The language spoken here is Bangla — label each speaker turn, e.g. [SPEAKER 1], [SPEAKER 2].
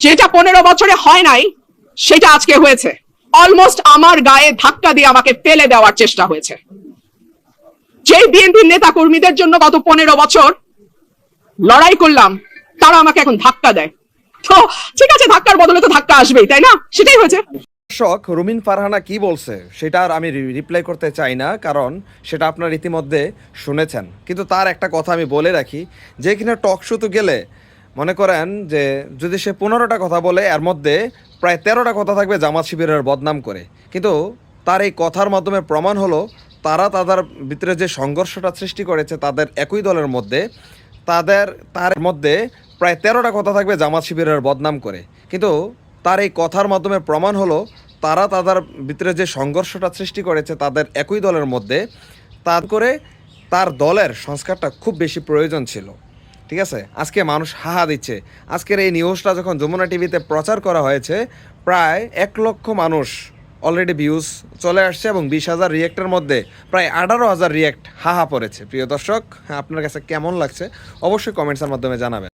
[SPEAKER 1] যেটা 15 বছরে হয় নাই সেটা আজকে হয়েছে। অলমোস্ট আমার গায়ে ধাক্কা দিয়ে আমাকে ফেলে দেওয়ার চেষ্টা হয়েছে। যে বিএনপির নেতা কর্মীদের জন্য গত 15 বছর লড়াই করলাম, তারা আমাকে এখন ধাক্কা দেয়। তো ঠিক আছে, ধাক্কার বদলে তো ধাক্কা আসবেই, তাই না? সেটাই হয়েছে।
[SPEAKER 2] দর্শক, রুমিন ফারহানা কি বলছে সেটা আর আমি রিপ্লাই করতে চাই না, কারণ সেটা আপনার ইতিমধ্যে শুনেছেন। কিন্তু তার একটা কথা আমি বলে রাখি, যে কিনা টক শোতে গেলে মনে করেন যে যদি সে 15টা কথা বলে, এর মধ্যে প্রায় 13টা কথা থাকবে জামাত শিবিরের বদনাম করে। কিন্তু তার এই কথার মাধ্যমে প্রমাণ হলো তারা তাদের ভিতরে যে সংঘর্ষটা সৃষ্টি করেছে তাদের একই দলের মধ্যে, তার মধ্যে প্রায় 13টা কথা থাকবে জামাত শিবিরের বদনাম করে। কিন্তু তার এই কথার মাধ্যমে প্রমাণ হলো তারা তাদের ভিতরে যে সংঘর্ষটা সৃষ্টি করেছে তাদের একই দলের মধ্যে, করে তার দলের সংস্কারটা খুব বেশি প্রয়োজন ছিল। ঠিক আছে, আজকে মানুষ হাহা দিচ্ছে। আজকের এই নিউজটা যখন যমুনা টিভিতে প্রচার করা হয়েছে, প্রায় 1 লক্ষ মানুষ অলরেডি ভিউজ চলে আসছে এবং 20,000 রিয়েক্টের মধ্যে প্রায় 18,000 রিয়েক্ট হাহা পড়েছে। প্রিয় দর্শক, আপনার কাছে কেমন লাগছে অবশ্যই কমেন্টসের মাধ্যমে জানাবেন।